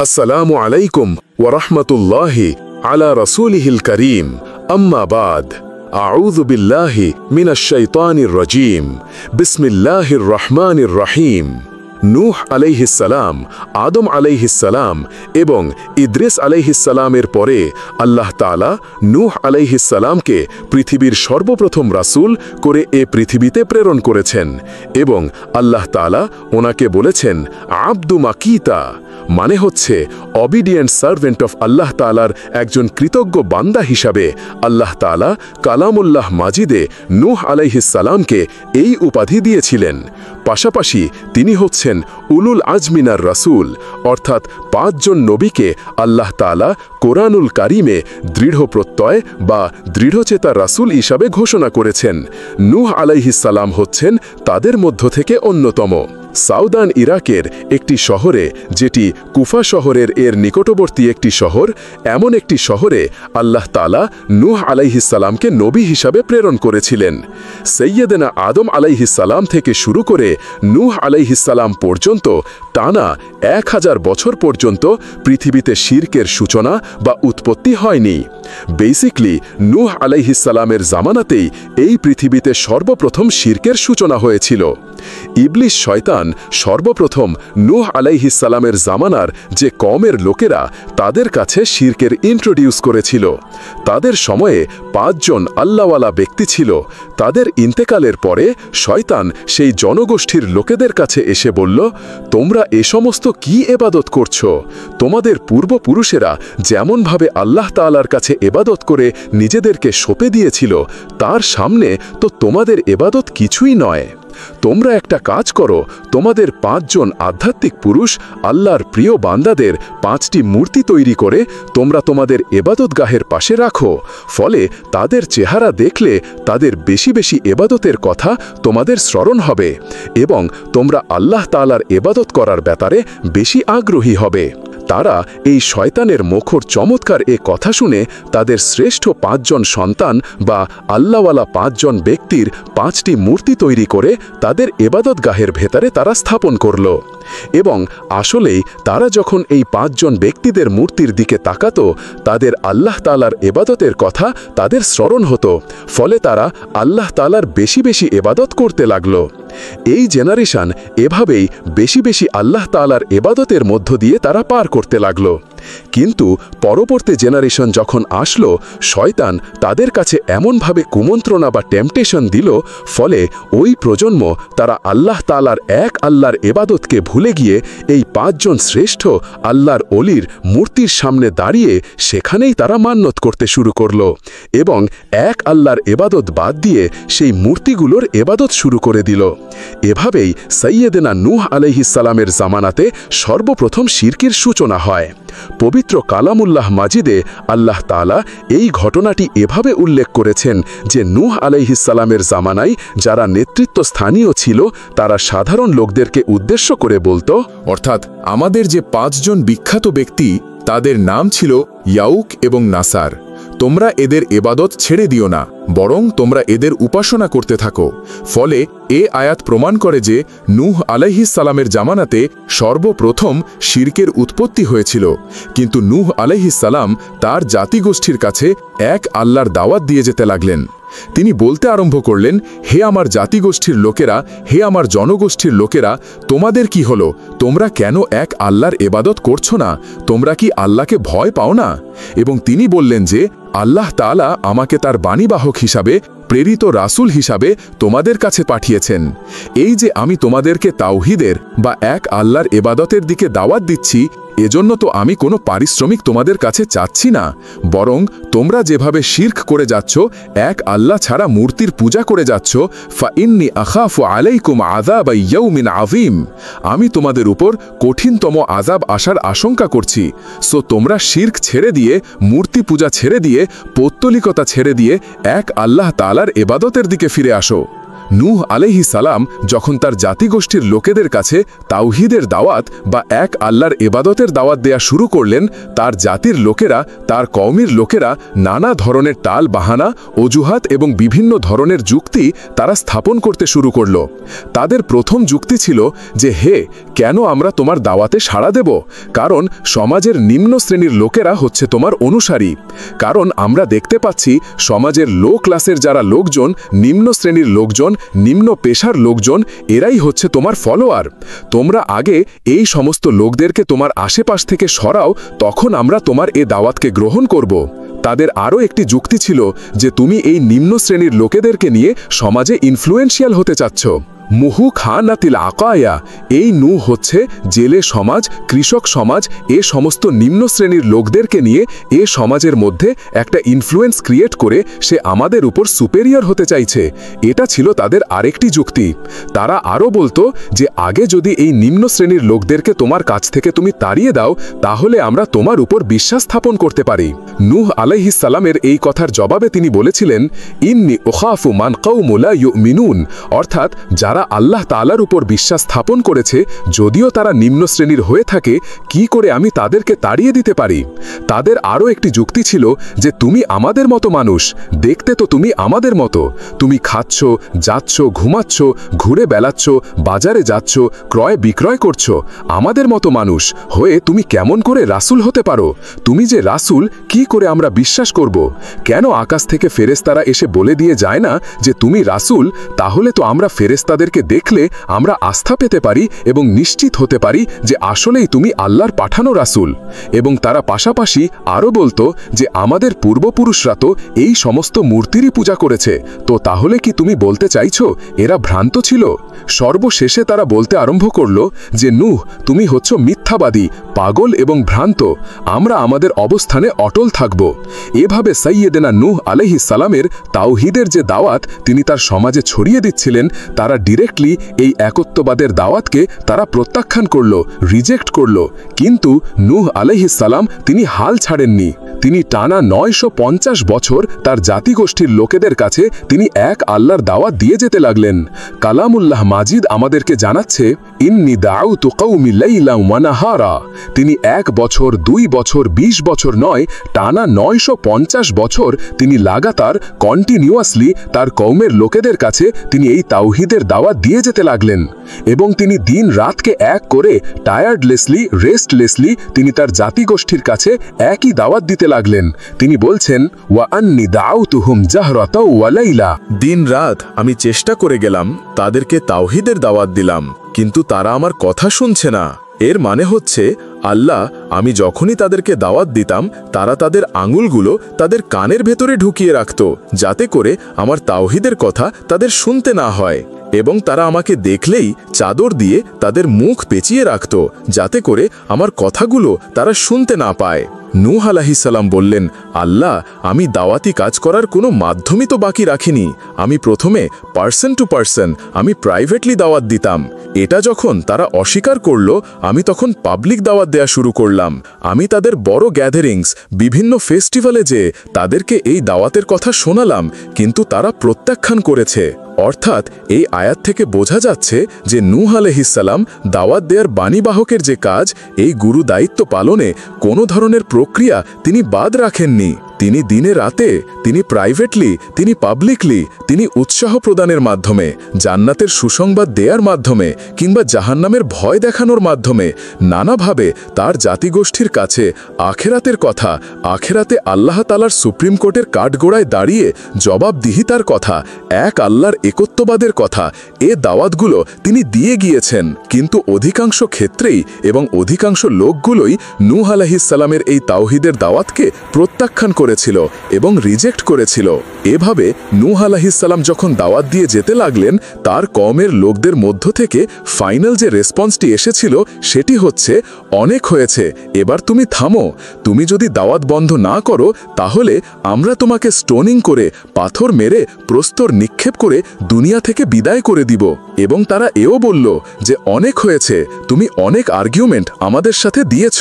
আসসালামু আলাইকুম ওয়া রাহমাতুল্লাহি আলা রাসূলিহিল কারীম আম্মা বাদ আউযু বিল্লাহি মিনাশ শাইতানির রাজীম বিসমিল্লাহির রহমানির রহিম নূহ আলাইহিস সালাম আদম আলাইহিস সালাম এবং ইদ্রিস আলাইহিস সালামের পরে আল্লাহ তাআলা নূহ আলাইহিস সালামকে পৃথিবীর সর্বপ্রথম রাসূল করে এ পৃথিবীতে প্রেরণ করেছেন এবং আল্লাহ তাআলা ওনাকে বলেছেন আব্দু মাকিতা মানে হচ্ছে অবিডিয়েন্ট সার্ভেন্ট অফ আল্লাহ তাআলার একজন কৃতজ্ঞ বান্দা হিসাবে আল্লাহ তাআলা কালামুল্লাহ মাজিদে নূহ আলাইহিস সালামকে এই উপাধি দিয়েছিলেন। পাশাপাশি তিনি হচ্ছেন উলুল আজমিনার রাসূল, অর্থাৎ ৫ জন নবীকে আল্লাহ তাআলা কোরআনুল কারীমে দৃঢ় প্রত্যয় বা দৃঢ়চেতা রাসূল হিসাবে ঘোষণা করেছেন। নূহ আলাইহিস সালাম হচ্ছেন তাদের মধ্য থেকে অন্যতম। সাউদান ইরাকের একটি শহরে, যেটি কুফা শহরের এর নিকটবর্তী একটি শহর, এমন একটি শহরে আল্লাহ তাআলা নূহ আলাইহিস সালামকে নবী হিসাবে প্রেরণ করেছিলেন। সৈয়দনা আদম আলাইহিস সালাম থেকে শুরু করে নূহ আলাইহিস সালাম পর্যন্ত টানা ১০০০ বছর পর্যন্ত পৃথিবীতে শিরকের সূচনা বা উৎপত্তি হয়নি। বেসিকলি নূহ আলাইহিস সালামের জামানাতেই এই পৃথিবীতে সর্বপ্রথম শিরকের সূচনা হয়েছিল। ইবলিস শয়তান সর্বপ্রথম নূহ আলাইহিস সালামের জামানার যে কওমের লোকেরা তাদের কাছে শিরকের ইন্ট্রোডিউস করেছিল। তাদের সময়ে ৫ জন আল্লাহওয়ালা ব্যক্তি ছিল। তাদের ইন্তেকালের পরে শয়তান সেই জনগোষ্ঠীর লোকেদের কাছে এসে বলল, তোমরা এ সমস্ত কি ইবাদত করছো? তোমাদের পূর্বপুরুষেরা যেমনভাবে আল্লাহ তাআলার কাছে ইবাদত করে নিজেদেরকে সঁপে দিয়েছিল, তার সামনে তো তোমাদের ইবাদত কিছুই নয়। তোমরা একটা কাজ করো, তোমাদের ৫ জন আধ্যাত্মিক পুরুষ আল্লাহর প্রিয় বান্দাদের ৫টি মূর্তি তৈরি করে তোমরা তোমাদের ইবাদতগাহের পাশে রাখো। ফলে তাদের চেহারা দেখলে তাদের বেশি বেশি ইবাদতের কথা তোমাদের স্মরণ হবে এবং তোমরা আল্লাহ তাআলার ইবাদত করার ব্যাপারে বেশি আগ্রহী হবে। তারা এই শয়তানের মুখর চমৎকার এ কথা শুনে তাদের শ্রেষ্ঠ ৫ জন সন্তান বা আল্লাহওয়ালা ৫ জন ব্যক্তির ৫টি মূর্তি তৈরি করে তাদের ইবাদতগাহের ভেতরে তারা স্থাপন করল। এবং আসলেই তারা যখন এই ৫ জন ব্যক্তিদের মূর্তির দিকে তাকাতো, তাদের আল্লাহ তাআলার ইবাদতের কথা তাদের স্মরণ হতো। ফলে তারা আল্লাহ তাআলার বেশি বেশি ইবাদত করতে লাগল। এই জেনারেশন এভাবেই বেশি বেশি আল্লাহ তাআলার ইবাদতের মধ্য দিয়ে তারা পার করতে লাগল। কিন্তু পরবর্তী জেনারেশন যখন আসলো, শয়তান তাদের কাছে এমনভাবে কুমন্ত্রণা বা টেম্পটেশন দিল, ফলে ওই প্রজন্ম তারা আল্লাহ তাআলার এক আল্লাহর ইবাদতকে ভুলে গিয়ে এই ৫ জন শ্রেষ্ঠ আল্লাহর অলির মূর্তির সামনে দাঁড়িয়ে সেখানেই তারা মান্নত করতে শুরু করল এবং এক আল্লাহর ইবাদত বাদ দিয়ে সেই মূর্তিগুলোর ইবাদত শুরু করে দিল। এভাবেই সৈয়দনা নূহ আলাইহিস সালামের জামানাতে সর্বপ্রথম শিরকের সূচনা হয়। পবিত্র কালামুল্লাহ মাজিদে আল্লাহ তাআলা এই ঘটনাটি এভাবে উল্লেখ করেছেন যে নূহ আলাইহিস সালামের জামানায় যারা নেতৃত্বস্থানীয় ছিল তারা সাধারণ লোকদেরকে উদ্দেশ্য করে বলতো, অর্থাৎ আমাদের যে ৫ জন বিখ্যাত ব্যক্তি তাদের নাম ছিল ইয়াউক এবং নাসার, তোমরা এদের ইবাদত ছেড়ে দিও না, বরং তোমরা এদের উপাসনা করতে থাকো। ফলে এ আয়াত প্রমাণ করে যে নূহ আলাইহিস সালামের জামানাতে সর্বপ্রথম শিরকের উৎপত্তি হয়েছিল। কিন্তু নূহ আলাইহিস সালাম তার জাতিগোষ্ঠীর কাছে এক আল্লাহর দাওয়াত দিয়ে যেতে লাগলেন। তিনি বলতে আরম্ভ করলেন, হে আমার জাতিগোষ্ঠীর লোকেরা, হে আমার জনগোষ্ঠীর লোকেরা, তোমাদের কি হলো? তোমরা কেন এক আল্লাহর ইবাদত করছো না? তোমরা কি আল্লাহকে ভয় পাও না? এবং তিনি বললেন যে আল্লাহ তাআলা আমাকে তার বাণীবাহক হিসাবে, প্রেরিত রাসূল হিসাবে তোমাদের কাছে পাঠিয়েছেন। এই যে আমি তোমাদেরকে তাওহীদের বা এক আল্লাহর ইবাদতের দিকে দাওয়াত দিচ্ছি, এজন্য তো আমি কোনো পারিশ্রমিক তোমাদের কাছে চাচ্ছি না, বরং তোমরা যেভাবে শিরক করে যাচ্ছ, এক আল্লাহ ছাড়া মূর্তির পূজা করে যাচ্ছ, ফাইন্নী আখাফু আলাইকুম আযাবা ইয়াউমিন আযীম, আমি তোমাদের উপর কঠিনতম আযাব আসার আশঙ্কা করছি। সো তোমরা শিরক ছেড়ে দিয়ে, মূর্তি পূজা ছেড়ে দিয়ে, পৌত্তলিকতা ছেড়ে দিয়ে এক আল্লাহ তাআলার ইবাদতের দিকে ফিরে আসো। নূহ আলাইহিস সালাম যখন তার জাতিগোষ্ঠীর লোকেদের কাছে তাওহীদের দাওয়াত বা এক আল্লাহর ইবাদতের দাওয়াত দেয়া শুরু করলেন, তার জাতির লোকেরা, তার কওমের লোকেরা নানা ধরনের টাল বাহানা, অজুহাত এবং বিভিন্ন ধরনের যুক্তি তারা স্থাপন করতে শুরু করল। তাদের প্রথম যুক্তি ছিল যে, হে, কেন আমরা তোমার দাওয়াতে সাড়া দেব? কারণ সমাজের নিম্ন শ্রেণীর লোকেরা হচ্ছে তোমার অনুসারী। কারণ আমরা দেখতে পাচ্ছি সমাজের লো ক্লাসের যারা লোকজন, নিম্ন শ্রেণীর লোকজন, নিম্ন পেশার লোকজন, এরাই হচ্ছে তোমার ফলোয়ার। তোমরা আগে এই সমস্ত লোকদেরকে তোমার আশেপাশ থেকে সরাও, তখন আমরা তোমার এ দাওয়াতকে গ্রহণ করব। তাদের আরও একটি যুক্তি ছিল যে তুমি এই নিম্ন শ্রেণীর লোকেদেরকে নিয়ে সমাজে ইনফ্লুয়েন্সিয়াল হতে চাচ্ছ। মুহু খানাতিল আকায়া, এই নূহ হচ্ছে জেলে সমাজ, কৃষক সমাজ, এ সমস্ত নিম্ন শ্রেণীর লোকদেরকে নিয়ে এ সমাজের মধ্যে একটা ইনফ্লুয়েন্স ক্রিয়েট করে সে আমাদের উপর সুপেরিয়র হতে চাইছে। এটা ছিল তাদের আরেকটি যুক্তি। তারা আরও বলতো যে আগে যদি এই নিম্ন শ্রেণীর লোকদেরকে তোমার কাছ থেকে তুমি তাড়িয়ে দাও, তাহলে আমরা তোমার উপর বিশ্বাস স্থাপন করতে পারি। নূহ আলাইহিস সালামের এই কথার জবাবে তিনি বলেছিলেন, ইন্নী উখাফু মান কওমু লা ইউমিনুন, অর্থাৎ যারা আল্লাহ তাআলার উপর বিশ্বাস স্থাপন করেছে, যদিও তারা নিম্ন শ্রেণীর হয়ে থাকে, কি করে আমি তাদেরকে তাড়িয়ে দিতে পারি? তাদের আরও একটি যুক্তি ছিল যে তুমি আমাদের মতো মানুষ, দেখতে তো তুমি আমাদের মতো, তুমি খাচ্ছ, যাচ্ছ, ঘুমাচ্ছ, ঘুরে বেড়াচ্ছ, বাজারে যাচ্ছ, ক্রয় বিক্রয় করছো, আমাদের মতো মানুষ হয়ে তুমি কেমন করে রাসূল হতে পারো? তুমি যে রাসূল, কি করে আমরা বিশ্বাস করব? কেন আকাশ থেকে ফেরেশতারা এসে বলে দিয়ে যায় না যে তুমি রাসূল? তাহলে তো আমরা ফেরেশতাদেরকে দেখলে আমরা আস্থা পেতে পারি এবং নিশ্চিত হতে পারি যে আসলেই তুমি আল্লাহর পাঠানো রাসূল। এবং তারা পাশাপাশি আরও বলতো যে আমাদের পূর্বপুরুষরা তো এই সমস্ত মূর্তিরই পূজা করেছে, তো তাহলে কি তুমি বলতে চাইছো এরা ভ্রান্ত ছিল? সর্বশেষে তারা বলতে আরম্ভ করল যে নূহ, তুমি হচ্ছ মিথ্যাবাদী, পাগল এবং ভ্রান্ত, আমরা আমাদের অবস্থানে অটল থাকব। এভাবে সাইয়েদেনা নূহ আলাইহিস সালামের তাওহীদের যে দাওয়াত তিনি তার সমাজে ছড়িয়ে দিচ্ছিলেন, তারা ডিরেক্টলি এই একত্ববাদের দাওয়াতকে তারা প্রত্যাখ্যান করল, রিজেক্ট করল। কিন্তু নূহ আলাইহিস সালাম তিনি হাল ছাড়েননি। তিনি টানা 950 বছর তার জাতিগোষ্ঠীর লোকেদের কাছে তিনি এক আল্লাহর দাওয়াত দিয়ে যেতে লাগলেন। কালামুল্লাহ মাজিদ আমাদেরকে জানাচ্ছে, ইন্নী দাউতু কওমি লাইলান ওয়া নাহারা, তিনি 1 বছর, 2 বছর, 20 বছর নয়, টানা 950 বছর তিনি লাগাতার কন্টিনিউয়াসলি তার কওমের লোকেদের কাছে তিনি এই তাওহীদের দাওয়াত দিয়ে যেতে লাগলেন। এবং তিনি দিন রাতকে এক করে টায়ার্ডলেসলি, রেস্টলেসলি তিনি তার জাতিগোষ্ঠীর কাছে একই দাওয়াত দিতে লাগলেন। তিনি বলছেন, ওয়া আন্নী দাউতুহুম জাহরাতাও ওয়া লাইলা, দিন রাত আমি চেষ্টা করে গেলাম, তাদেরকে তাওহীদের দাওয়াত দিলাম, কিন্তু তারা আমার কথা শুনছে না। এর মানে হচ্ছে আল্লাহ, আমি যখনই তাদেরকে দাওয়াত দিতাম, তারা তাদের আঙুলগুলো তাদের কানের ভেতরে ঢুকিয়ে রাখত, যাতে করে আমার তাওহীদের কথা তাদের শুনতে না হয়। এবং তারা আমাকে দেখলেই চাদর দিয়ে তাদের মুখ পেঁচিয়ে রাখত, যাতে করে আমার কথাগুলো তারা শুনতে না পায়। নূহ আলাইহিস সালাম বললেন, আল্লাহ, আমি দাওয়াতি কাজ করার কোনো মাধ্যমই তো বাকি রাখিনি। আমি প্রথমে পার্সন টু পার্সন, আমি প্রাইভেটলি দাওয়াত দিতাম। এটা যখন তারা অস্বীকার করল, আমি তখন পাবলিক দাওয়াত দেয়া শুরু করলাম। আমি তাদের বড় গ্যাদারিংস, বিভিন্ন ফেস্টিভ্যালে যে তাদেরকে এই দাওয়াতের কথা শোনালাম, কিন্তু তারা প্রত্যাখ্যান করেছে। অর্থাৎ এই আয়াত থেকে বোঝা যাচ্ছে যে নূহ আলাইহিস সালাম দাওয়াত দেয়ার বাণীবাহকের যে কাজ, এই গুরু দায়িত্ব পালনে কোনো ধরনের প্রক্রিয়া তিনি বাদ রাখেননি। তিনি দিনে রাতে, তিনি প্রাইভেটলি, তিনি পাবলিকলি, তিনি উৎসাহ প্রদানের মাধ্যমে, জান্নাতের সুসংবাদ দেওয়ার মাধ্যমে কিংবা জাহান্নামের ভয় দেখানোর মাধ্যমে নানাভাবে তার জাতিগোষ্ঠীর কাছে আখেরাতের কথা, আখেরাতে আল্লাহ তাআলার সুপ্রিম কোর্টের কাঠগোড়ায় দাঁড়িয়ে জবাবদিহিতার কথা, এক আল্লাহর একত্ববাদের কথা, এ দাওয়াতগুলো তিনি দিয়ে গিয়েছেন। কিন্তু অধিকাংশ ক্ষেত্রেই এবং অধিকাংশ লোকগুলোই নূহ আলাইহিস সালামের এই তাওহীদের দাওয়াতকে প্রত্যাখ্যান করেছিল এবং রিজেক্ট করেছিল। এভাবে নূহ আলাইহিস সালাম যখন দাওয়াত দিয়ে যেতে লাগলেন, তার কওমের লোকদের মধ্য থেকে ফাইনাল যে রেসপন্সটি এসেছিল সেটি হচ্ছে, অনেক হয়েছে, এবার তুমি থামো। তুমি যদি দাওয়াত বন্ধ না করো, তাহলে আমরা তোমাকে স্টোনিং করে, পাথর মেরে, প্রস্তর নিক্ষেপ করে দুনিয়া থেকে বিদায় করে দিব। এবং তারা এও বলল যে অনেক হয়েছে, তুমি অনেক আর্গুমেন্ট আমাদের সাথে দিয়েছ,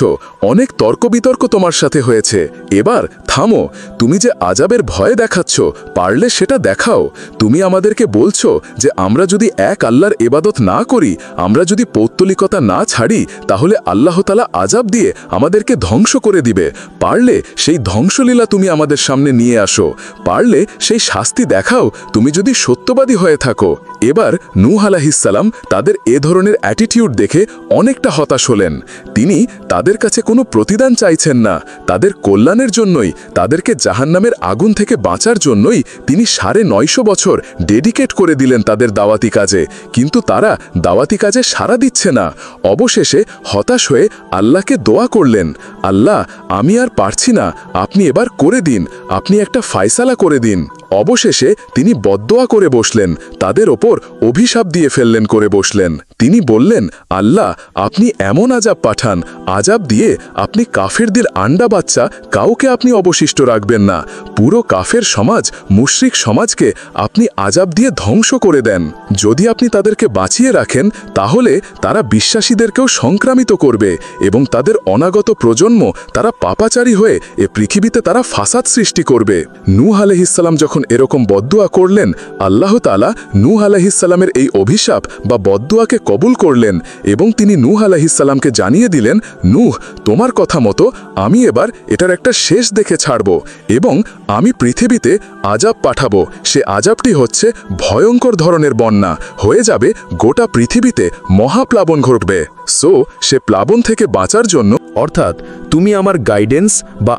অনেক তর্ক বিতর্ক তোমার সাথে হয়েছে, এবার থামো। তুমি যে আযাবের ভয় দেখাচ্ছ, পারলে সেটা দেখাও। তুমি আমাদেরকে বলছো যে আমরা যদি এক আল্লাহর ইবাদত না করি, আমরা যদি পৌত্তলিকতা না ছাড়ি, তাহলে আল্লাহ তাআলা আযাব দিয়ে আমাদেরকে ধ্বংস করে দিবে। পারলে সেই ধ্বংসলীলা তুমি আমাদের সামনে নিয়ে আসো, পারলে সেই শাস্তি দেখাও তুমি যদি সত্যবাদী হয়ে থাকো। এবার নূহ আলাইহিস সালাম তাদের এ ধরনের অ্যাটিটিউড দেখে অনেকটা হতাশ হলেন। তিনি তাদের কাছে কোনো প্রতিদান চাইছেন না, তাদের কল্যাণের জন্যই, তাদেরকে জাহান্নামের আগুন থেকে বাঁচার জন্যই তিনি 950 বছর ডেডিকেট করে দিলেন তাদের দাওয়াতি কাজে। কিন্তু তারা দাওয়াতি কাজে সাড়া দিচ্ছে না। অবশেষে হতাশ হয়ে আল্লাহকে দোয়া করলেন, আল্লাহ, আমি আর পারছি না, আপনি এবার করে দিন, আপনি একটা ফায়সালা করে দিন। অবশেষে তিনি বদদোয়া করে বসলেন, তাদের ওপর অভিশাপ দিয়ে ফেললেন করে বসলেন। তিনি বললেন, আল্লাহ, আপনি এমন আযাব পাঠান, আযাব দিয়ে আপনি কাফেরদের আন্ডা বাচ্চা কাউকে আপনি অবশিষ্ট রাখবেন না। পুরো কাফের সমাজ, মুশরিক সমাজকে আপনি আযাব দিয়ে ধ্বংস করে দেন। যদি আপনি তাদেরকে বাঁচিয়ে রাখেন, তাহলে তারা বিশ্বাসীদেরকেও সংক্রামিত করবে এবং তাদের অনাগত প্রজন্ম তারা পাপাচারী হয়ে এ পৃথিবীতে তারা ফাসাদ সৃষ্টি করবে। নূহ আলাইহিস সালাম যখন এরকম বদদুয়া করলেন, আল্লাহ তাআলা নূহ আলাইহিস সালামের এই অভিশাপ বা বদদুয়াকে কবুল করলেন এবং তিনি নূহ আলাইহিস সালামকে জানিয়ে দিলেন, নূহ, তোমার কথা মতো আমি এবার এটার একটা শেষ দেখে ছাড়ব এবং আমি পৃথিবীতে আযাব পাঠাবো। সে আযাবটি হচ্ছে ভয়ঙ্কর ধরনের বন্যা, হয়ে যাবে গোটা পৃথিবীতে মহাপ্লাবন ঘটবে। সো সে প্লাবন থেকে বাঁচার জন্য, অর্থাৎ তুমি আমার গাইডেন্স বা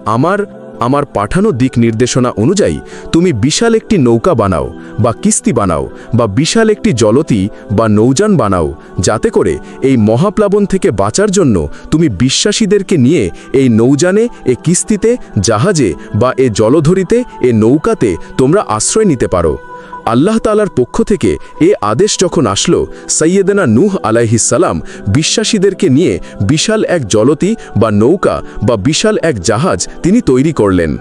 আমার পাঠানো দিক নির্দেশনা অনুযায়ী তুমি বিশাল একটি নৌকা বানাও বা কিস্তি বানাও বা বিশাল একটি জলতি বা নৌযান বানাও, যাতে করে এই মহাপ্লাবন থেকে বাঁচার জন্য তুমি বিশ্বাসীদেরকে নিয়ে এই নৌযানে, এ কিস্তিতে, জাহাজে বা এ জলধরিতে, এ নৌকাতে তোমরা আশ্রয় নিতে পারো। আল্লাহ তাআলার পক্ষ থেকে এ আদেশ যখন আসলো, সাইয়েদনা নূহ আলাইহিস সালাম বিশ্বাসীদেরকে নিয়ে বিশাল এক জলতি বা নৌকা বা বিশাল এক জাহাজ তিনি তৈরি করলেন।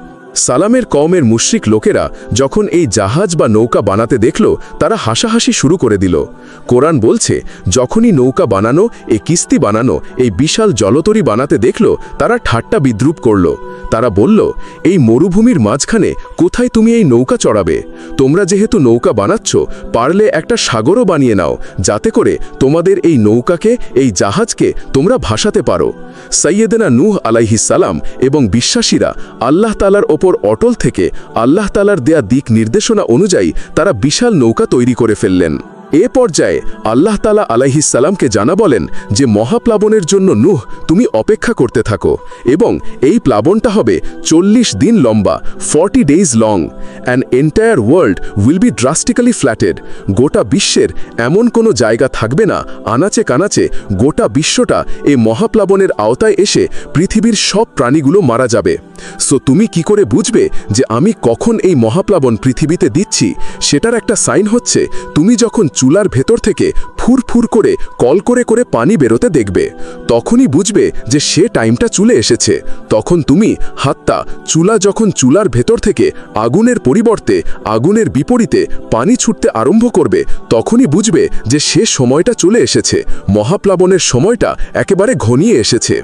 সালামের কওমের মুশরিক লোকেরা যখন এই জাহাজ বা নৌকা বানাতে দেখল, তারা হাসাহাসি শুরু করে দিল। কোরআন বলছে, যখনই নৌকা বানানো, এই কিস্তি বানানো, এই বিশাল জলতরি বানাতে দেখল, তারা ঠাট্টা বিদ্রুপ করল। তারা বলল, এই মরুভূমির মাঝখানে কোথায় তুমি এই নৌকা চড়াবে? তোমরা যেহেতু নৌকা বানাচ্ছ, পারলে একটা সাগরও বানিয়ে নাও, যাতে করে তোমাদের এই নৌকাকে, এই জাহাজকে তোমরা ভাসাতে পারো। সাইয়েদনা নূহ আলাইহিস সালাম এবং বিশ্বাসীরা আল্লাহ তাআলার ওপর অটল থেকে আল্লাহ তাআলার দেয়া দিক নির্দেশনা অনুযায়ী তারা বিশাল নৌকা তৈরি করে ফেললেন। এ পর্যায়ে আল্লাহ তাআলা আলাইহিস সালামকে জানা বলেন যে মহাপ্লাবনের জন্য নূহ তুমি অপেক্ষা করতে থাকো এবং এই প্লাবনটা হবে 40 দিন লম্বা, 40 days long. An entire world will be drastically flatted. গোটা বিশ্বের এমন কোনো জায়গা থাকবে না, আনাচে কানাচে গোটা বিশ্বটা এই মহাপ্লাবনের আওতায় এসে পৃথিবীর সব প্রাণীগুলো মারা যাবে। সো তুমি কি করে বুঝবে যে আমি কখন এই মহাপ্লাবন পৃথিবীতে দিচ্ছি? সেটার একটা সাইন হচ্ছে তুমি যখন চুলার ভেতর থেকে ফুরফুর করে কল করে করে পানি বেরোতে দেখবে, তখনই বুঝবে যে সে টাইমটা চলে এসেছে। তখন তুমি হাত্তা চুলা যখন চুলার ভেতর থেকে আগুনের পরিবর্তে আগুনের বিপরীতে পানি ছুটতে আরম্ভ করবে, তখনই বুঝবে যে সে সময়টা চলে এসেছে, মহাপ্লাবনের সময়টা একেবারে ঘনিয়ে এসেছে।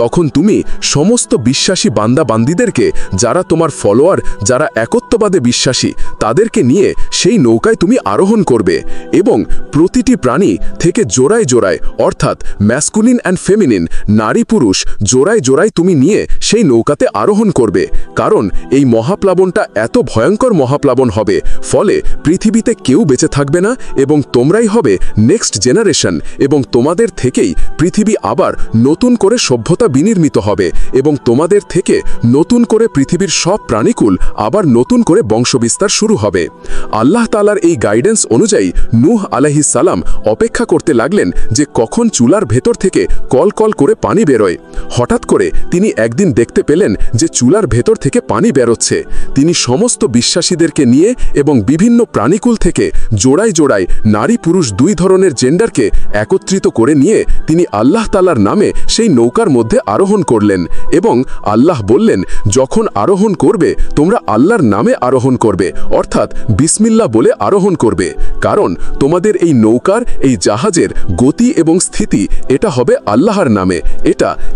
তখন তুমি সমস্ত বিশ্বাসী বান্দা বান্দীদেরকে, যারা তোমার ফলোয়ার, যারা একত্ববাদে বিশ্বাসী, তাদেরকে নিয়ে সেই নৌকায় তুমি আরোহণ করবে এবং প্রতিটি প্রাণী থেকে জোড়ায় জোড়ায়, অর্থাৎ ম্যাসকুলিন অ্যান্ড ফেমিনিন, নারী পুরুষ জোড়ায় জোড়ায় তুমি নিয়ে সেই নৌকাতে আরোহণ করবে। কারণ এই মহাপ্লাবনটা এত ভয়ঙ্কর মহাপ্লাবন হবে, ফলে পৃথিবীতে কেউ বেঁচে থাকবে না এবং তোমরাই হবে নেক্সট জেনারেশন এবং তোমাদের থেকেই পৃথিবী আবার নতুন করে সভ্যতা বিনির্মিত হবে এবং তোমাদের থেকে নতুন করে পৃথিবীর সব প্রাণীকুল আবার নতুন করে বংশবিস্তার শুরু হবে। আল্লাহ তাআলার এই গাইডেন্স অনুযায়ী নূহ আলাইহিস সালাম অপেক্ষা করতে লাগলেন যে কখন চুলার ভেতর থেকে কল কল করে পানি বেরোয়। হঠাৎ করে তিনি একদিন দেখতে পেলেন যে চুলার ভেতর থেকে পানি বেরোচ্ছে। তিনি সমস্ত বিশ্বাসীদেরকে নিয়ে এবং বিভিন্ন প্রাণীকুল থেকে জোড়ায় জোড়ায় নারী পুরুষ দুই ধরনের জেন্ডারকে একত্রিত করে নিয়ে তিনি আল্লাহ তাআলার নামে সেই নৌকার মধ্যে আরোহণ করলেন এবং আল্লাহ বললেন, যখন আরোহণ করবে তোমরা আল্লাহর নামে আরোহণ করবে, অর্থাৎ বিসমিল্লাহ বলে আরোহণ করবে। কারণ তোমাদের এই নৌকার, এই জাহাজের গতি এবং স্থিতি এটা হবে আল্লাহর নামে।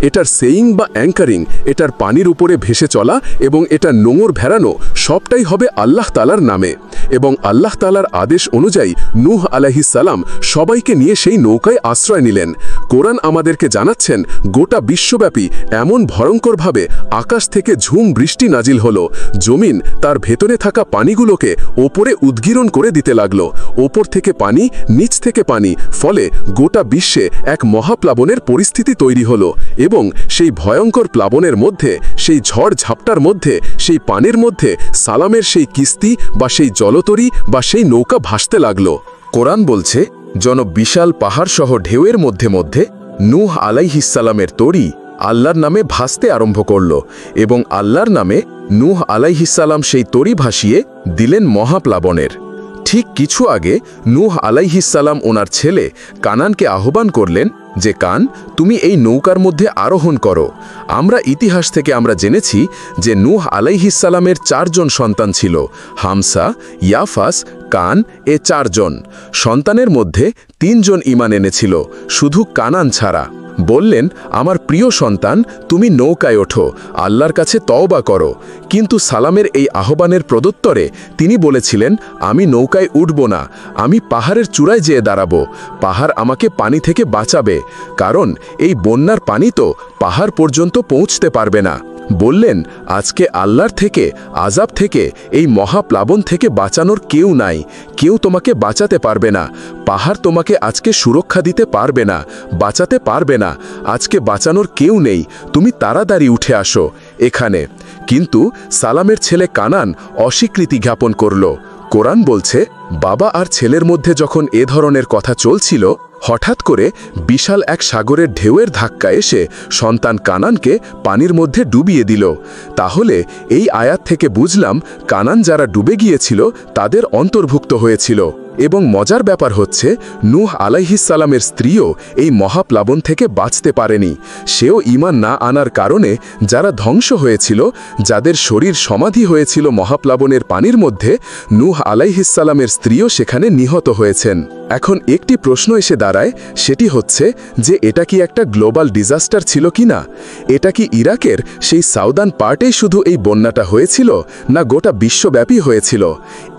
এটার সেইং বা অ্যাঙ্কারিং, এটার পানির উপরে ভেসে চলা এবং এটা নোঙর ভেড়ানো সবটাই হবে আল্লাহ তাআলার নামে। এবং আল্লাহ তাআলার আদেশ অনুযায়ী নূহ আলাইহিস সালাম সবাইকে নিয়ে সেই নৌকায় আশ্রয় নিলেন। কোরআন আমাদেরকে জানাচ্ছেন, গোটা বিশ্বব্যাপী এমন ভয়ঙ্করভাবে আকাশ থেকে ঝুম বৃষ্টি নাজিল হলো, জমিন তার ভেতরে থাকা পানিগুলোকে ওপরে উদ্গীরণ করে দিতে লাগলো। ওপর থেকে পানি, নিচ থেকে পানি, ফলে গোটা বিশ্বে এক মহাপ্লাবনের পরিস্থিতি তৈরি হলো। এবং সেই ভয়ঙ্কর প্লাবনের মধ্যে, সেই ঝড় ঝাপটার মধ্যে, সেই পানির মধ্যে সালামের সেই কিস্তি বা সেই জলতরী বা সেই নৌকা ভাসতে লাগলো। কোরআন বলছে, বিশাল পাহাড় সহ ঢেউয়ের মধ্যে মধ্যে নূহ আলাইহিস সালামের তরী আল্লাহর নামে ভাসতে আরম্ভ করল এবং আল্লাহর নামে নূহ আলাইহিস সালাম সেই তরী ভাসিয়ে দিলেন মহাপ্লাবনের। ঠিক কিছু আগে নূহ আলাইহিস সালাম ওনার ছেলে কানানকে আহ্বান করলেন যে, কান, তুমি এই নৌকার মধ্যে আরোহণ করো। ইতিহাস থেকে আমরা জেনেছি যে নূহ আলাইহিস সালামের 4 জন সন্তান ছিল, হামসা, ইয়াফাস, কান, এ 4 জন সন্তানের মধ্যে 3 জন ঈমান এনেছিল, শুধু কানান ছাড়া। বললেন, আমার প্রিয় সন্তান, তুমি নৌকায় ওঠো, আল্লাহর কাছে তওবা করো। কিন্তু সালামের এই আহ্বানের প্রত্যুত্তরে তিনি বলেছিলেন, আমি নৌকায় উঠব না, আমি পাহাড়ের চূড়ায় যেয়ে দাঁড়াবো, পাহাড় আমাকে পানি থেকে বাঁচাবে, কারণ এই বন্যার পানি তো পাহাড় পর্যন্ত পৌঁছতে পারবে না। বললেন, আজকে আল্লাহর থেকে, আযাব থেকে, এই মহাপ্লাবন থেকে বাঁচানোর কেউ নাই, কেউ তোমাকে বাঁচাতে পারবে না, পাহাড় তোমাকে আজকে সুরক্ষা দিতে পারবে না, বাঁচাতে পারবে না, আজকে বাঁচানোর কেউ নেই, তুমি তাড়াতাড়ি উঠে আসো এখানে। কিন্তু সালামের ছেলে কানান অস্বীকৃতি জ্ঞাপন করল। কোরআন বলছে, বাবা আর ছেলের মধ্যে যখন এ ধরনের কথা চলছিল, হঠাৎ করে বিশাল এক সাগরের ঢেউয়ের ধাক্কা এসে সন্তান কানানকে পানির মধ্যে ডুবিয়ে দিল। তাহলে এই আয়াত থেকে বুঝলাম, কানান যারা ডুবে গিয়েছিল তাদের অন্তর্ভুক্ত হয়েছিল। এবং মজার ব্যাপার হচ্ছে, নূহ আলাইহিস সালামের স্ত্রীও এই মহাপ্লাবন থেকে বাঁচতে পারেনি। সেও ঈমান না আনার কারণে যারা ধ্বংস হয়েছিল, যাদের শরীর সমাধি হয়েছিল মহাপ্লাবনের পানির মধ্যে, নূহ আলাইহিস সালামের স্ত্রীও সেখানে নিহত হয়েছেন। এখন একটি প্রশ্ন এসে দাঁড়ায়, সেটি হচ্ছে যে এটা কি একটা গ্লোবাল ডিজাস্টার ছিল কি না? এটা কি ইরাকের সেই সাউদার্ন পার্টেই শুধু এই বন্যাটা হয়েছিল, না গোটা বিশ্বব্যাপী হয়েছিল?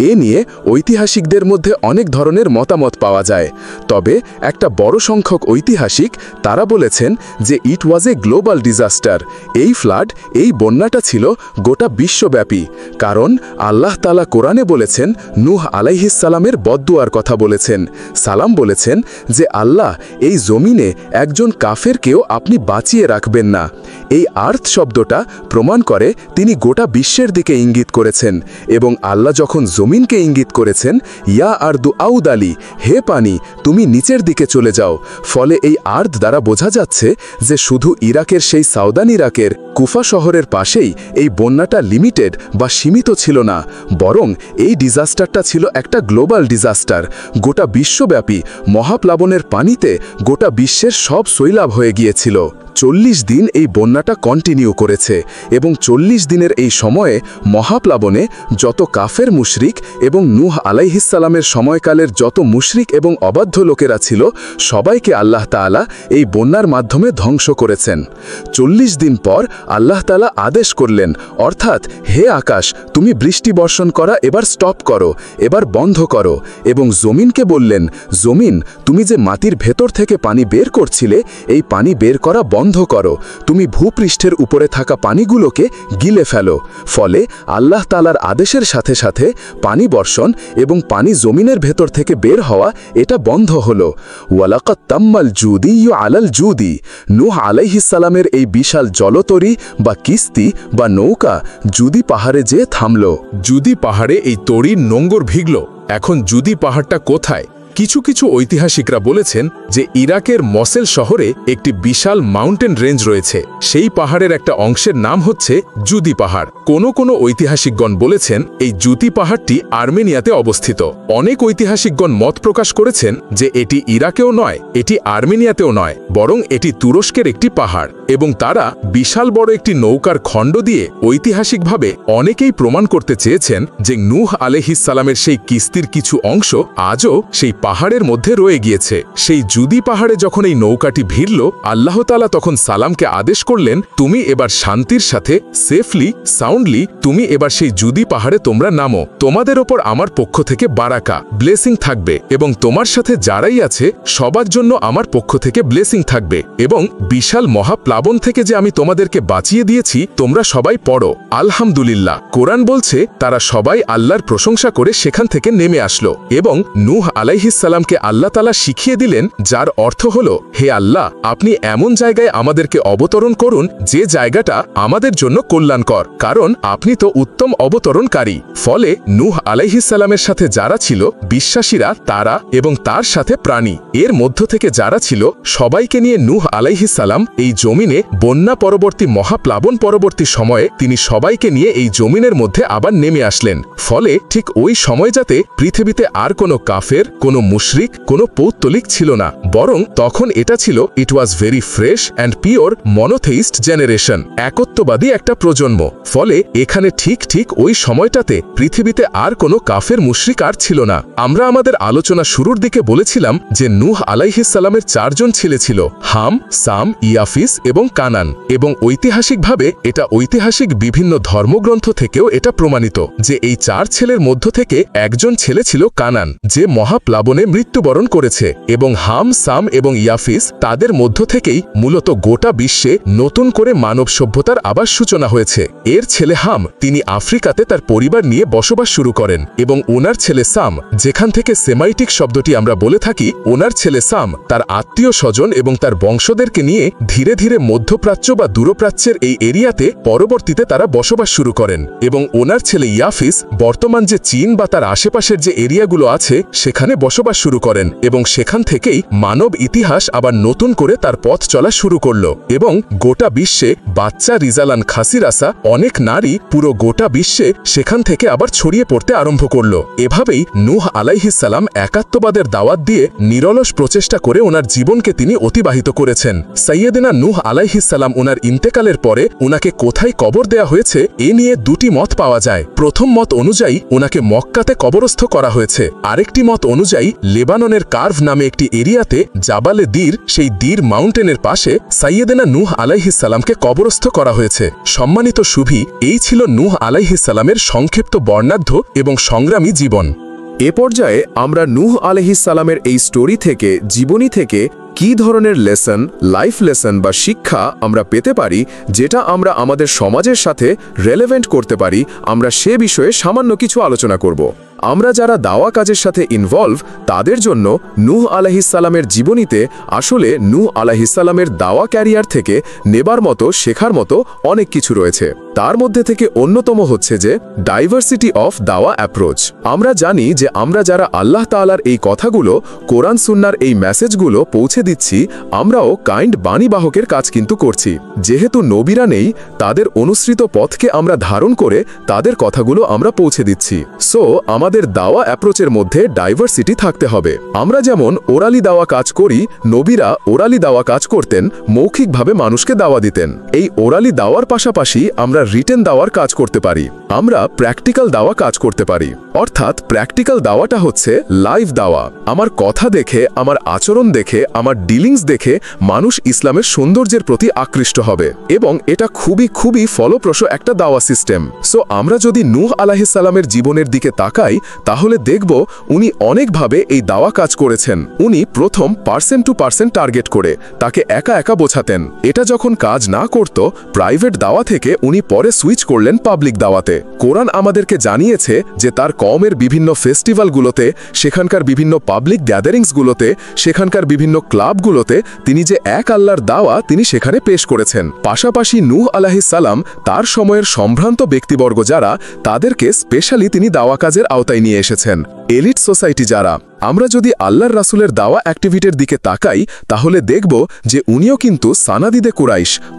এ নিয়ে ঐতিহাসিকদের মধ্যে অনেক ধরনের মতামত পাওয়া যায়। তবে একটা বড় সংখ্যক ঐতিহাসিক তারা বলেছেন যে ইট ওয়াজ এ গ্লোবাল ডিজাস্টার। এই ফ্লাড, এই বন্যাটা ছিল গোটা বিশ্বব্যাপী। কারণ আল্লাহ তাআলা কোরআনে বলেছেন, নূহ আলাইহিস সালামের বদদুয়ার কথা বলেছেন। সালাম বলেছেন যে, আল্লাহ, এই জমিনে একজন কাফেরকেও আপনি বাঁচিয়ে রাখবেন না। এই আর্থ শব্দটা প্রমাণ করে তিনি গোটা বিশ্বের দিকে ইঙ্গিত করেছেন। এবং আল্লাহ যখন জমিনকে ইঙ্গিত করেছেন, ইয়া আরদু আউদালি, হে পানি, তুমি নিচের দিকে চলে যাও। ফলে এই আর্থ দ্বারা বোঝা যাচ্ছে যে শুধু ইরাকের সেই সাউদার্ন ইরাকের কুফা শহরের পাশেই এই বন্যাটা লিমিটেড বা সীমিত ছিল না, বরং এই ডিজাস্টারটা ছিল একটা গ্লোবাল ডিজাস্টার। গোটা বিশ্বব্যাপী মহাপ্লাবনের পানিতে গোটা বিশ্বের সব সৈলাভ হয়ে গিয়েছিল। 40 দিন এই বন্যাটা কন্টিনিউ করেছে এবং 40 দিনের এই সময়ে মহাপ্লাবনে যত কাফের মুশরিক এবং নূহ আলাইহিস সালামের সময়কালের যত মুশরিক এবং অবাধ্য লোকেরা ছিল, সবাইকে আল্লাহ তাআলা এই বন্যার মাধ্যমে ধ্বংস করেছেন। 40 দিন পর আল্লাহ তাআলা আদেশ করলেন, অর্থাৎ, হে আকাশ, তুমি বৃষ্টি বর্ষণ করা এবার স্টপ করো, এবার বন্ধ করো। এবং জমিনকে বললেন, জমিন, তুমি যে মাটির ভেতর থেকে পানি বের করছিলে, এই পানি বের করা বন্ধ করো, তুমি ভূপৃষ্ঠের উপরে থাকা পানিগুলোকে গিলে ফেলো। ফলে আল্লাহ তাআলার আদেশের সাথে সাথে পানি বর্ষণ এবং পানি জমিনের ভেতর থেকে বের হওয়া এটা বন্ধ হলো। ওয়ালাকাত তাম্মাল জুদি আলাল জুদি, নূহ আলাইহিস সালামের এই বিশাল জলতরী বা কিস্তি বা নৌকা জুদি পাহাড়ে যেয়ে থামল। জুদি পাহাড়ে এই তরীর নোঙ্গর ভিগল। এখন জুদি পাহাড়টা কোথায়? কিছু কিছু ঐতিহাসিকরা বলেছেন যে ইরাকের মসেল শহরে একটি বিশাল মাউন্টেন রেঞ্জ রয়েছে। সেই পাহাড়ের একটা অংশের নাম হচ্ছে জুদি পাহাড়। কোনো ঐতিহাসিকগণ বলেছেন এই জুদি পাহাড়টি আর্মেনিয়াতে অবস্থিত। অনেক ঐতিহাসিকগণ মত প্রকাশ করেছেন যে এটি ইরাকেও নয়, এটি আর্মেনিয়াতেও নয়, বরং এটি তুরস্কের একটি পাহাড়। এবং তারা বিশাল বড় একটি নৌকার খণ্ড দিয়ে ঐতিহাসিকভাবে অনেকেই প্রমাণ করতে চেয়েছেন যে নূহ আলাইহিস সালামের সেই কিস্তির কিছু অংশ আজও সেই পাহাড়ের মধ্যে রয়ে গিয়েছে। সেই জুদি পাহাড়ে যখন এই নৌকাটি ভিড়ল, আল্লাহ তাআলা তখন সালামকে আদেশ করলেন, তুমি এবার শান্তির সাথে সেফলি সাউন্ডলি তুমি এবার সেই জুদি পাহাড়ে তোমরা নামো। তোমাদের ওপর আমার পক্ষ থেকে বারাকা ব্লেসিং থাকবে এবং তোমার সাথে যারাই আছে সবার জন্য আমার পক্ষ থেকে ব্লেসিং থাকবে এবং বিশাল মহাপ্লাবন থেকে যে আমি তোমাদেরকে বাঁচিয়ে দিয়েছি তোমরা সবাই পড়ো আলহামদুলিল্লাহ। কোরআন বলছে তারা সবাই আল্লাহর প্রশংসা করে সেখান থেকে নেমে আসলো এবং নূহ আলাইহিস সালামকে আল্লাহ তাআলা শিখিয়ে দিলেন, যার অর্থ হলো, হে আল্লাহ, আপনি এমন জায়গায় আমাদেরকে অবতরণ করুন যে জায়গাটা আমাদের জন্য কল্যাণকর, কারণ আপনি তো উত্তম অবতরণকারী। ফলে নূহ আলাইহিস সালামের সাথে যারা ছিল বিশ্বাসীরা, তারা এবং তার সাথে প্রাণী, এর মধ্য থেকে যারা ছিল সবাইকে নিয়ে নূহ আলাইহিস সালাম এই জমিনে বন্যা পরবর্তী মহাপ্লাবন পরবর্তী সময়ে তিনি সবাইকে নিয়ে এই জমিনের মধ্যে আবার নেমে আসলেন। ফলে ঠিক ওই সময় যাতে পৃথিবীতে আর কোনো কাফের, কোনো মুশরিক, কোনো পৌত্তলিক ছিল না, বরং তখন এটা ছিল it was very fresh and pure monotheist generation, একত্ববাদী একটা প্রজন্ম। ফলে এখানে ঠিক ওই সময়টাতে পৃথিবীতে আর কোনো কাফের মুশরিক আর ছিল না। আমরা আমাদের আলোচনা শুরুর দিকে বলেছিলাম যে নূহ আলাইহিস সালামের 4 জন ছেলে ছিল, হাম, সাম, ইয়াফিস এবং কানান, এবং ঐতিহাসিকভাবে এটা ঐতিহাসিক বিভিন্ন ধর্মগ্রন্থ থেকেও এটা প্রমাণিত যে এই 4 ছেলের মধ্য থেকে একজন ছেলে ছিল কানান, যে মহাপ্লাবনে মৃত্যুবরণ করেছে, এবং হাম, সাম এবং ইয়াফিস তাদের মধ্য থেকেই মূলত গোটা বিশ্বে নতুন করে মানব সভ্যতার আবার সূচনা হয়েছে। এর ছেলে হাম, তিনি আফ্রিকাতে তার পরিবার নিয়ে বসবাস শুরু করেন, এবং ওনার ছেলে সাম, যেখান থেকে সেমাইটিক শব্দটি আমরা বলে থাকি, ওনার ছেলে সাম তার আত্মীয় স্বজন এবং তার বংশদেরকে নিয়ে ধীরে ধীরে মধ্যপ্রাচ্য বা দূরপ্রাচ্যের এই এরিয়াতে পরবর্তীতে তারা বসবাস শুরু করেন, এবং ওনার ছেলে ইয়াফিস বর্তমান যে চীন বা তার আশেপাশের যে এরিয়াগুলো আছে সেখানে বসবাস শুরু করেন, এবং সেখান থেকেই মানব ইতিহাস আবার নতুন করে তার পথ চলা শুরু করল, এবং গোটা বিশ্বে বাচ্চা রিজালান খাসিরাসা অনেক নারী পুরো গোটা বিশ্বে সেখান থেকে আবার ছড়িয়ে পড়তে আরম্ভ করল। এভাবেই নূহ আলাইহিস সালাম একাত্মবাদের দাওয়াত দিয়ে নিরলস প্রচেষ্টা করে ওনার জীবনকে তিনি অতিবাহিত করেছেন। সাইয়েদেনা নূহ আলাইহিস সালাম ওনার ইন্তেকালের পরে ওনাকে কোথায় কবর দেয়া হয়েছে এ নিয়ে 2টি মত পাওয়া যায়। প্রথম মত অনুযায়ী ওনাকে মক্কাতে কবরস্থ করা হয়েছে, আরেকটি মত অনুযায়ী লেবাননের কার্ভ নামে একটি এরিয়াতে জাবালে দীর, সেই দীর মাউন্টেনের পাশে সাইয়েদেনা নূহ আলাইহিস সালামকে কবরস্থ করা হয়েছে। সম্মানিত সুফি, এই ছিল নূহ আলাইহিস সালামের সংক্ষিপ্ত বর্ণাঢ্য এবং সংগ্রামী জীবন। এ পর্যায়ে আমরা নূহ আলাইহিস সালামের এই স্টোরি থেকে, জীবনী থেকে কি ধরনের লেসন, লাইফ লেসন বা শিক্ষা আমরা পেতে পারি যেটা আমরা আমাদের সমাজের সাথে রেলেভেন্ট করতে পারি, আমরা সে বিষয়ে সামান্য কিছু আলোচনা করব। আমরা যারা দাওয়া কাজের সাথে ইনভলভ তাদের জন্য নূহ আলাইহিস সালামের জীবনীতে আসলে নূহ আলাইহিস সালামের দাওয়া ক্যারিয়ার থেকে নেবার মতো, শেখার মতো অনেক কিছু রয়েছে। তার মধ্যে থেকে অন্যতম হচ্ছে যে ডাইভার্সিটি অফ দাওয়া অ্যাপ্রোচ। আমরা জানি যে আমরা যারা আল্লাহ তাআলার এই কথাগুলো, কোরআন সুন্নাহর এই মেসেজগুলো পৌঁছে দিচ্ছি, আমরাও কাইন্ড বাণীবাহকের কাজ কিন্তু করছি। যেহেতু নবীরা নেই, তাদের অনুসৃত পথকে আমরা ধারণ করে তাদের কথাগুলো আমরা পৌঁছে দিচ্ছি। সো আমাদের দাওয়া অ্যাপ্রোচের মধ্যে ডাইভার্সিটি থাকতে হবে। আমরা যেমন ওরালি দাওয়া কাজ করি, নবীরা ওরালি দাওয়া কাজ করতেন, মৌখিকভাবে মানুষকে দাওয়া দিতেন। এই ওরালি দাওয়ার পাশাপাশি আমরা রিটেন দাওয়ার কাজ করতে পারি, আমরা প্র্যাকটিক্যাল দাওয়া কাজ করতে পারি। অর্থাৎ প্র্যাকটিক্যাল দাওয়াটা হচ্ছে লাইভ দাওয়া। আমার কথা দেখে, আমার আচরণ দেখে, আমার ডিলিংস দেখে মানুষ ইসলামের সৌন্দর্যের প্রতি আকৃষ্ট হবে, এবং এটা খুবই ফলপ্রসূ একটা দাওয়া সিস্টেম। সো আমরা যদি নূহ আলাইহিস সালামের জীবনের দিকে তাকাই, তাহলে দেখব উনি অনেকভাবে এই দাওয়া কাজ করেছেন। উনি প্রথম পার্সন টু পার্সন টার্গেট করে তাকে একা একা বোঝাতেন। এটা যখন কাজ না করত, প্রাইভেট দাওয়া থেকে উনি পরে সুইচ করলেন পাবলিক দাওয়াতে। কোরআন আমাদেরকে জানিয়েছে যে তার কওমের বিভিন্ন ফেস্টিভ্যালগুলোতে, সেখানকার বিভিন্ন পাবলিক গ্যাদারিংসগুলোতে, সেখানকার বিভিন্ন ক্লাবগুলোতে তিনি যে এক আল্লাহর দাওয়া তিনি সেখানে পেশ করেছেন। পাশাপাশি নূহ আলাইহিস সালাম তার সময়ের সম্ভ্রান্ত ব্যক্তিবর্গ যারা, তাদেরকে স্পেশালি তিনি দাওয়া কাজের আওতায় নিয়ে এসেছেন। এলিট সোসাইটি যারা, আমরা যদি আল্লাহর রাসূলের দাওয়া অ্যাক্টিভিটির দিকে তাকাই, তাহলে দেখব যে উনিও কিন্তু সানাদিদে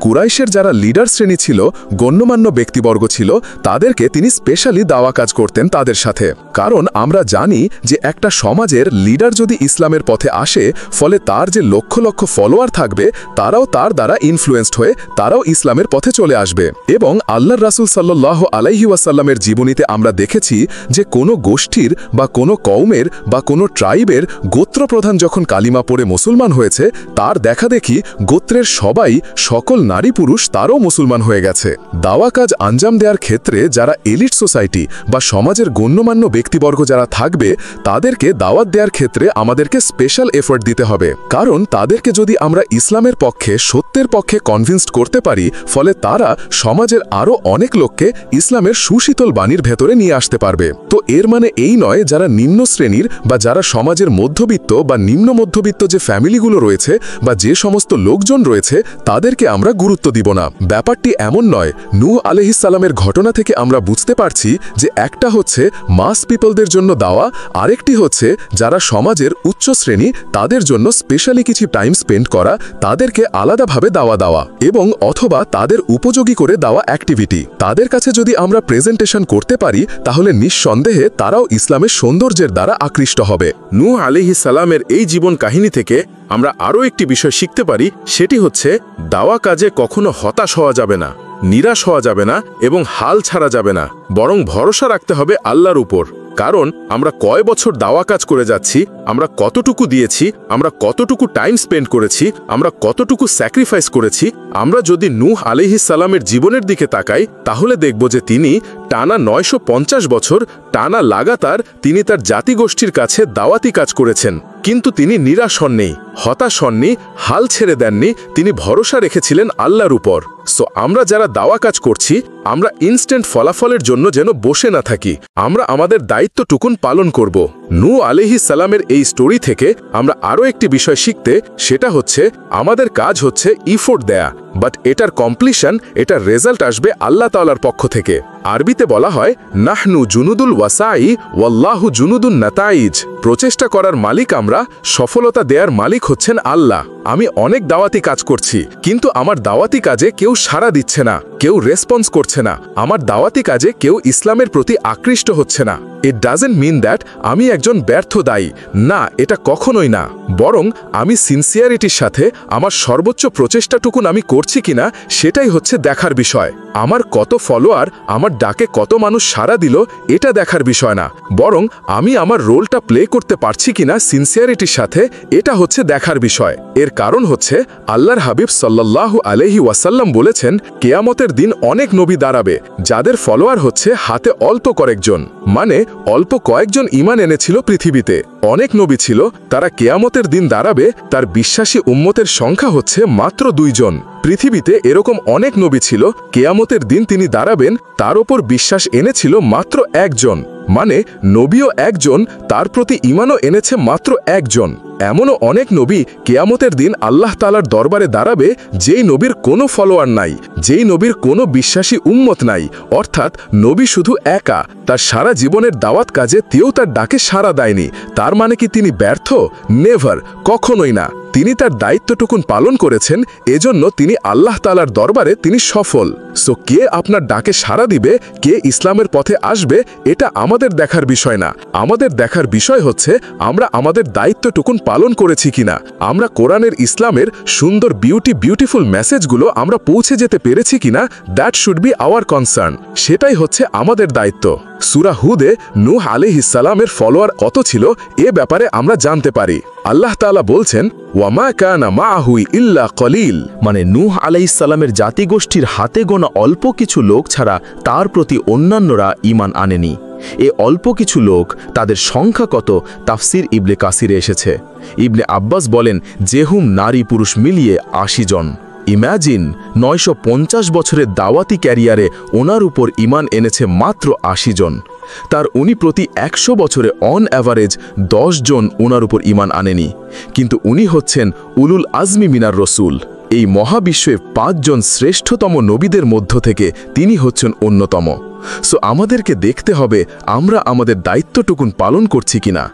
কুরাইশের যারা লিডার শ্রেণী ছিল, গণ্যমান্য ব্যক্তিবর্গ ছিল, তাদেরকে তিনি স্পেশালি দাওয়া কাজ করতেন তাদের সাথে। কারণ আমরা জানি যে একটা সমাজের লিডার যদি ইসলামের পথে আসে, ফলে তার যে লক্ষ লক্ষ ফলোয়ার থাকবে, তারাও তার দ্বারা ইনফ্লুয়েন্সড হয়ে তারাও ইসলামের পথে চলে আসবে। এবং আল্লাহর রাসূল সাল্লাল্লাহু আলাইহি ওয়াসাল্লামের জীবনীতে আমরা দেখেছি যে কোনো গোষ্ঠীর বা কোনো কওমের বা কোনো ট্রাইবের গোত্রপ্রধান যখন কালিমা পড়ে মুসলমান হয়েছে, তার দেখাদেখি গোত্রের সবাই, সকল নারী পুরুষ তারও মুসলমান হয়ে গেছে। দাওয়া কাজ আঞ্জাম দেওয়ার ক্ষেত্রে যারা এলিট সোসাইটি বা সমাজের গণ্যমান্য ব্যক্তিবর্গ যারা থাকবে, তাদেরকে দাওয়াত দেওয়ার ক্ষেত্রে আমাদেরকে স্পেশাল এফোর্ট দিতে হবে। কারণ তাদেরকে যদি আমরা ইসলামের পক্ষে, সত্যের পক্ষে কনভিন্সড করতে পারি, ফলে তারা সমাজের আরও অনেক লোককে ইসলামের সুশীতল বাণীর ভেতরে নিয়ে আসতে পারবে। তো এর মানে এই নয় যারা নিম্ন শ্রেণীর বা যারা সমাজের মধ্যবিত্ত বা নিম্ন মধ্যবিত্ত যে ফ্যামিলিগুলো রয়েছে বা যে সমস্ত লোকজন রয়েছে, তাদেরকে আমরা গুরুত্ব দিব না। ব্যাপারটি এমন নয়। নূহ আলাইহিস সালামের ঘটনা থেকে আমরা বুঝতে পারছি যে একটা হচ্ছে মাস পিপলদের জন্য দাওয়া, আরেকটি হচ্ছে যারা সমাজের উচ্চ শ্রেণী তাদের জন্য স্পেশালি কিছু টাইম স্পেন্ড করা, তাদেরকে আলাদাভাবে দাওয়া দেওয়া এবং অথবা তাদের উপযোগী করে দেওয়া অ্যাক্টিভিটি। তাদের কাছে যদি আমরা প্রেজেন্টেশন করতে পারি, তাহলে নিঃসন্দেহে তারাও ইসলামের সৌন্দর্যের দ্বারা আকৃষ্ট হবে। নূহ আলাইহিস সালামের এই জীবন কাহিনী থেকে আমরা আরও একটি বিষয় শিখতে পারি, সেটি হচ্ছে দাওয়া কাজে কখনো হতাশ হওয়া যাবে না, নিরাশ হওয়া যাবে না এবং হাল ছাড়া যাবে না, বরং ভরসা রাখতে হবে আল্লাহর উপর। কারণ আমরা কয় বছর দাওয়া কাজ করে যাচ্ছি, আমরা কতটুকু দিয়েছি, আমরা কতটুকু টাইম স্পেন্ড করেছি, আমরা কতটুকু স্যাক্রিফাইস করেছি। আমরা যদি নূহ আলাইহিস সালামের জীবনের দিকে তাকাই, তাহলে দেখব যে তিনি টানা 950 বছর টানা লাগাতার তিনি তার জাতিগোষ্ঠীর কাছে দাওয়াতি কাজ করেছেন। কিন্তু তিনি নিরাশ হননি, হতাশ হননি, হাল ছেড়ে দেননি, তিনি ভরসা রেখেছিলেন আল্লাহর উপর। সো আমরা যারা দাওয়া কাজ করছি, আমরা ইনস্ট্যান্ট ফলাফলের জন্য যেন বসে না থাকি, আমরা আমাদের দায়িত্বটুকুন পালন করব। নূহ আলাইহিস সালামের এই স্টোরি থেকে আমরা আরও একটি বিষয় শিখতে, সেটা হচ্ছে আমাদের কাজ হচ্ছে ইফোর্ট দেয়া, বাট এটার কমপ্লিশন, এটার রেজাল্ট আসবে আল্লাহ তাআলার পক্ষ থেকে। আরবিতে বলা হয় নাহনু জুনুদুল ওয়াসাই ওয়াল্লাহু জুনুদুন নাতাইজ। প্রচেষ্টা করার মালিক আমরা, সফলতা দেয়ার মালিক হচ্ছেন আল্লাহ। আমি অনেক দাওয়াতি কাজ করছি, কিন্তু আমার দাওয়াতি কাজে কেউ সাড়া দিচ্ছে না, কেউ রেসপন্স করছে না, আমার দাওয়াতি কাজে কেউ ইসলামের প্রতি আকৃষ্ট হচ্ছে না। ইট ডাজেন্ট মিন দ্যাট আমি একজন ব্যর্থ দায়ী, না, এটা কখনোই না। বরং আমি সিনসিয়ারিটির সাথে আমার সর্বোচ্চ প্রচেষ্টাটুকুন আমি করছি কিনা, সেটাই হচ্ছে দেখার বিষয়। আমার কত ফলোয়ার, আমার ডাকে কত মানুষ সাড়া দিল, এটা দেখার বিষয় না, বরং আমি আমার রোলটা প্লে করতে পারছি কিনা সিনসিয়ারিটির সাথে, এটা হচ্ছে দেখার বিষয়। এর কারণ হচ্ছে আল্লাহর হাবিব সাল্লাল্লাহু আলাইহি ওয়াসাল্লাম বলেছেন, কিয়ামতের দিন অনেক নবী দাঁড়াবে যাদের ফলোয়ার হচ্ছে হাতে অল্প কয়েকজন, মানে অল্প কয়েকজন ঈমান এনেছিল পৃথিবীতে। অনেক নবী ছিল, তারা কিয়ামতের দিন দাঁড়াবে, তার বিশ্বাসী উম্মতের সংখ্যা হচ্ছে মাত্র 2 জন। পৃথিবীতে এরকম অনেক নবী ছিল, কিয়ামতের দিন তিনি দাঁড়াবেন, তার ওপর বিশ্বাস এনেছিল মাত্র 1 জন, মানে নবীও 1 জন, তার প্রতি ঈমানও এনেছে মাত্র 1 জন। এমনও অনেক নবী কিয়ামতের দিন আল্লাহ তাআলার দরবারে দাঁড়াবে, যেই নবীর কোনো ফলোয়ার নাই, যেই নবীর কোনো বিশ্বাসী উম্মত নাই, অর্থাৎ নবী শুধু একা, তার সারা জীবনের দাওয়াত কাজে কেউ তার ডাকে সাড়া দেয়নি। তার মানে কি তিনি ব্যর্থ? নেভার, কখনোই না। তিনি তার দায়িত্বটুকুন পালন করেছেন, এজন্য তিনি আল্লাহ তাআলার দরবারে তিনি সফল। সো কে আপনার ডাকে সাড়া দিবে, কে ইসলামের পথে আসবে, এটা আমাদের দেখার বিষয় না। আমাদের দেখার বিষয় হচ্ছে আমরা আমাদের দায়িত্বটুকুন পালন করেছি কিনা, আমরা কোরআনের ইসলামের সুন্দর বিউটিফুল মেসেজগুলো আমরা পৌঁছে যেতে পেরেছি কিনা। That should be hour concern, সেটাই হচ্ছে আমাদের দায়িত্ব। সূরা হুদে নূহ আলাইহিস সালামের ফলোয়ার কত ছিল, এ ব্যাপারে আমরা জানতে পারি। আল্লাহ তাআলা বলছেন, ওয়ামা কানা মাআহু ইল্লা কলিল, মানে নূহ আলাইহিস সালামের জাতিগোষ্ঠীর হাতে গোনা অল্প কিছু লোক ছাড়া তার প্রতি অন্যান্যরা ঈমান আনেনি। এ অল্প কিছু লোক, তাদের সংখ্যা কত, তাফসির ইবনে কাসিরে এসেছে। ইবনে আব্বাস বলেন, জেহুম নারী পুরুষ মিলিয়ে 80 জন। ইম্যাজিন, 950 বছরের দাওয়াতি ক্যারিয়ারে ওনার উপর ঈমান এনেছে মাত্র 80 জন। তার উনি প্রতি 100 বছরে অন অ্যাভারেজ 10 জন ওনার উপর ঈমান আনেনি, কিন্তু উনি হচ্ছেন উলুল আজমি মিনার রসুল। এই মহাবিশ্বে 5 জন শ্রেষ্ঠতম নবীদের মধ্য থেকে তিনি হচ্ছেন অন্যতম। সো আমাদেরকে দেখতে হবে আমরা আমাদের দায়িত্বটুকুন পালন করছি কিনা।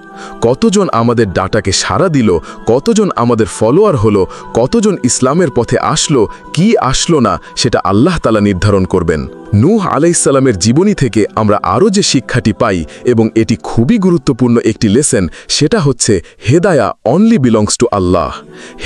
কতজন আমাদের ডাটাকে সাড়া দিল, কতজন আমাদের ফলোয়ার হলো, কতজন ইসলামের পথে আসলো, কি আসলো না, সেটা আল্লাহ তাআলা নির্ধারণ করবেন। নূহ আলাইহিস সালামের জীবনী থেকে আমরা আরও যে শিক্ষাটি পাই, এবং এটি খুবই গুরুত্বপূর্ণ একটি লেসন, সেটা হচ্ছে হেদায়া অনলি বিলংস টু আল্লাহ।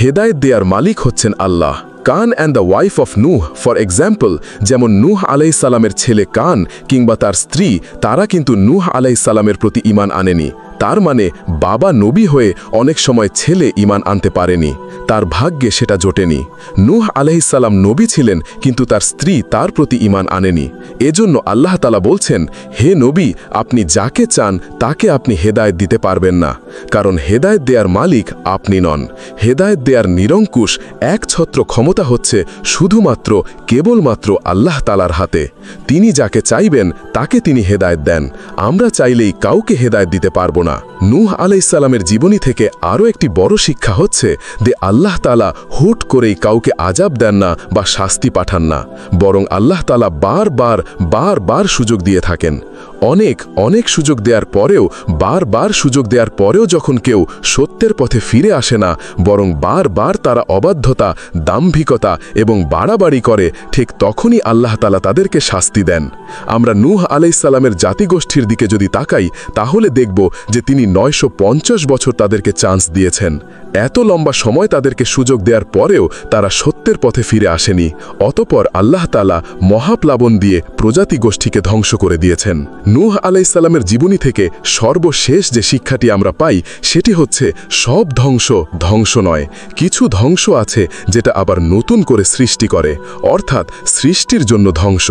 হেদায়েত দেয়ার মালিক হচ্ছেন আল্লাহ। কান and the wife of Nuh, for example, যেমন নূহ আলাইহিস সালামের ছেলে কান কিংবা তার স্ত্রী, তারা কিন্তু নূহ আলাইহিস সালামের প্রতি ঈমান আনেনি। তার মানে বাবা নবী হয়ে অনেক সময় ছেলে ঈমান আনতে পারেনি, তার ভাগ্যে সেটা জোটেনি। নূহ আলাইহিসসালাম নবী ছিলেন, কিন্তু তার স্ত্রী তার প্রতি ঈমান আনেনি। এজন্য আল্লাহ তাআলা বলছেন, হে নবী, আপনি যাকে চান তাকে আপনি হেদায়েত দিতে পারবেন না, কারণ হেদায়েত দেয়ার মালিক আপনি নন। হেদায়েত দেয়ার নিরঙ্কুশ একছত্র ক্ষমতা হচ্ছে শুধুমাত্র কেবলমাত্র আল্লাহ তাআলার হাতে। তিনি যাকে চাইবেন তাকে তিনি হেদায়েত দেন। আমরা চাইলেই কাউকে হেদায়েত দিতে পারবো না। নূহ আলাইহিসসালামের জীবনী থেকে আরও একটি বড় শিক্ষা হচ্ছে যে আল্লাহ তাআলা হুট করেই কাউকে আযাব দেন না বা শাস্তি পাঠান না, বরং আল্লাহ তাআলা বারবার সুযোগ দিয়ে থাকেন। অনেক সুযোগ দেওয়ার পরেও বারবার সুযোগ দেওয়ার পরেও যখন কেউ সত্যের পথে ফিরে আসে না, বরং বারবার তারা অবাধ্যতা, দাম্ভিকতা এবং বাড়াবাড়ি করে, ঠিক তখনই আল্লাহ তাআলা তাদেরকে শাস্তি দেন। আমরা নূহ আলাইহিসসালামের জাতিগোষ্ঠীর দিকে যদি তাকাই, তাহলে দেখব যে তিনি 950 বছর তাদেরকে চান্স দিয়েছেন। এত লম্বা সময় তাদেরকে সুযোগ দেওয়ার পরেও তারা সত্যের পথে ফিরে আসেনি। অতঃপর আল্লাহ তাআলা মহাপ্লাবন দিয়ে প্রজাতি গোষ্ঠীকে ধ্বংস করে দিয়েছেন। নূহ আলাইহিসসালামের জীবনী থেকে সর্বশেষ যে শিক্ষাটি আমরা পাই সেটি হচ্ছে, সব ধ্বংস নয়, কিছু ধ্বংস আছে যেটা আবার নতুন করে সৃষ্টি করে, অর্থাৎ সৃষ্টির জন্য ধ্বংস।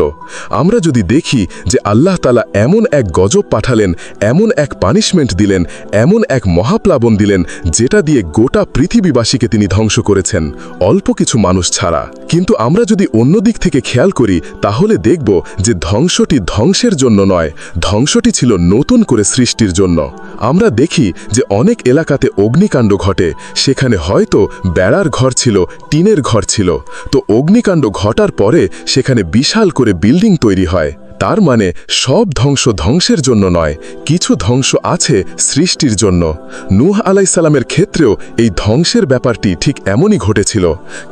আমরা যদি দেখি যে আল্লাহ তাআলা এমন এক গজব পাঠালেন, এমন এক পানিশমেন্ট দিলেন, এমন এক মহাপ্লাবন দিলেন, যেটা দিয়ে গোটা পৃথিবীবাসীকে তিনি ধ্বংস করেছেন, অল্প কিছু মানুষ ছাড়া। কিন্তু আমরা যদি অন্য দিক থেকে খেয়াল করি, তাহলে দেখব যে ধ্বংসটি ধ্বংসের জন্য নয়, ধ্বংসটি ছিল নতুন করে সৃষ্টির জন্য। আমরা দেখি যে অনেক এলাকাতে অগ্নিকাণ্ড ঘটে, সেখানে হয়তো বেড়ার ঘর ছিল, টিনের ঘর ছিল, তো অগ্নিকাণ্ড ঘটার পরে সেখানে বিশাল করে বিল্ডিং তৈরি হয়। তার মানে সব ধ্বংসের জন্য নয়, কিছু ধ্বংস আছে সৃষ্টির জন্য। নূহ আলাইহিসসালামের ক্ষেত্রেও এই ধ্বংসের ব্যাপারটি ঠিক এমনই ঘটেছিল।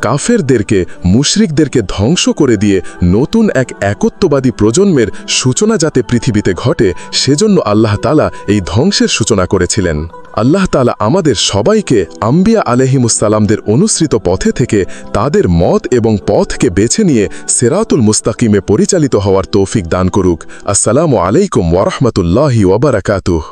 কাফেরদেরকে, মুশরিকদেরকে ধ্বংস করে দিয়ে নতুন এক একত্ববাদী প্রজন্মের সূচনা যাতে পৃথিবীতে ঘটে, সেজন্য আল্লাহ তাআলা এই ধ্বংসের সূচনা করেছিলেন। আল্লাহ তাআলা আমাদের সবাইকে আম্বিয়া আলাইহিমুসসালামদের অনুসৃত পথে থেকে তাদের মত এবং পথকে বেছে নিয়ে সিরাতুল মুস্তাকিমে পরিচালিত হওয়ার তৌফিক দান করুক। আসসালামু আলাইকুম ওয়া রাহমাতুল্লাহি ওয়া বারাকাতুহু।